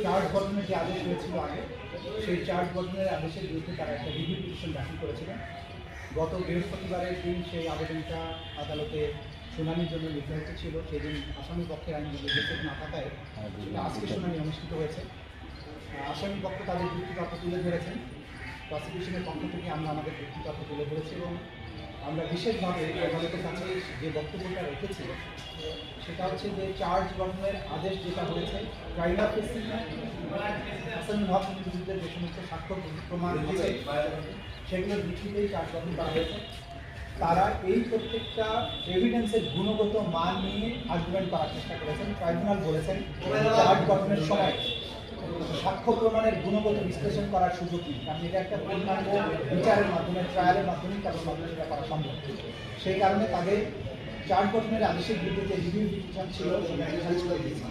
Charge গঠনের যে আদেশ হয়েছিল আগে, সেই চার্জ গঠনের আদেশের বিরুদ্ধে তারা একটা রিভিউ পিটিশন দাখিল করেছিলেন। গত বৃহস্পতিবারের দিন সেই আবেদনটা আদালতে শুনানির জন্য নির্ধারিত ছিল। সেদিন আসামি পক্ষের আইনজীবী উপস্থিত না থাকায় আজকে শুনানি অনুষ্ঠিত হয়েছে। আসামি পক্ষ তাদের যুক্তিতর্ক তুলে ধরেছেন, প্রসিকিউশনের পক্ষ থেকে আমরা আমাদের যুক্তিতর্ক তুলে ধরেছি এবং আমরা বিশেষভাবে আদালতের কাছে যে বক্তব্যটা রেখেছি সেটা হচ্ছে যে চার্জ গঠনের আদেশ যেটা হয়েছে, প্রাইমা ফেসি আসামি মহাসমির বিরুদ্ধে যে সমস্ত সাক্ষ্য প্রমাণ আছে সেগুলোর ভিত্তিতেই চার্জ গঠন করা হয়েছে। তারা এই প্রত্যেকটা এভিডেন্সের গুণগত মান নিয়ে আর্গুমেন্ট করার চেষ্টা করেছেন। ট্রাইব্যুনাল বলেছেন চার্জ গঠনের সময় সাক্ষ্য প্রমাণের গুণগত বিশ্লেষণ করার সুযোগ নেই, কারণ এটা একটা পূর্ণাঙ্গ বিচারের মাধ্যমে, ট্রায়ালের মাধ্যমেই কেবলমাত্র সেটা করা সম্ভব। সেই কারণে তাদের চার্জ গঠনের আদেশের বিরুদ্ধে যে রিভিউ পিটিশন ছিল সেটা খারিজ করে দিয়েছে।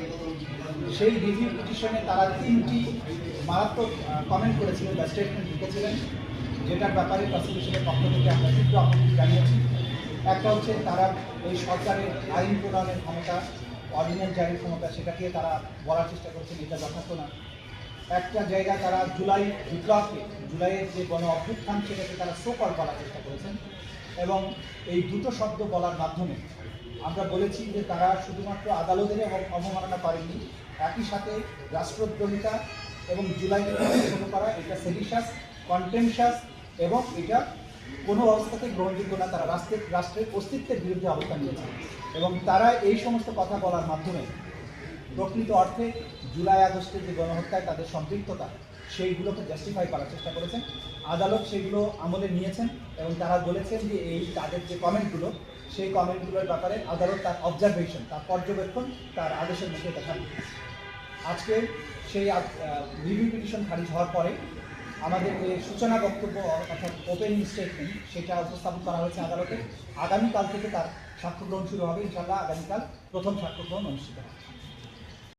সেই রিভিউ পিটিশনে তারা 3টি মারাত্মক কমেন্ট করেছিলেন বা স্টেটমেন্ট লিখেছিলেন, যেটার ব্যাপারে প্রসিকিউশনের পক্ষ থেকে আমরা তীব্র আপত্তি জানিয়েছি। একটা হচ্ছে তারা এই সরকারের আইন প্রণয়নের ক্ষমতা, অর্ডিন্যান্স জারির ক্ষমতা, সেটাকে তারা বলার চেষ্টা করছেন এটা যথার্থ না। একটা জায়গা তারা জুলাই বিপ্লবকে, জুলাইয়ের যে গণ অভ্যুত্থান সেটাকে তারা সোকল করার চেষ্টা করেছেন এবং এই দুটো শব্দ বলার মাধ্যমে আমরা বলেছি যে তারা শুধুমাত্র আদালতের অবমাননা করেননি, একই সাথে রাষ্ট্রদ্রোহিতা এবং জুলাই শুরু করা এটা সেডিশাস, কন্টেনশাস এবং এটা কোনো অবস্থাতে গ্রহণযোগ্য না। তারা রাষ্ট্রের অস্তিত্বের বিরুদ্ধে অবস্থান নিয়েছে এবং তারা এই সমস্ত কথা বলার মাধ্যমে প্রকৃত অর্থে জুলাই আগস্টের যে গণহত্যায় তাদের সম্পৃক্ততা সেইগুলোকে জাস্টিফাই করার চেষ্টা করেছেন। আদালত সেগুলো আমলে নিয়েছেন এবং তারা বলেছেন যে এই তাদের যে কমেন্টগুলো, সেই কমেন্টগুলোর ব্যাপারে আদালত তার অবজারভেশন, তার পর্যবেক্ষণ তার আদেশের মুখে দেখান। আজকে সেই রিভিউ পিটিশন খারিজ হওয়ার পরে আমাদের যে সূচনা বক্তব্য অর্থাৎ ওপেনিং স্টেটমেন্ট সেটা উপস্থাপন করা হয়েছে আদালতে। আগামীকাল থেকে তার সাক্ষ্য গ্রহণ শুরু হবে। ইনশাআল্লাহ আগামীকাল প্রথম সাক্ষ্য গ্রহণ অনুষ্ঠিত হবে।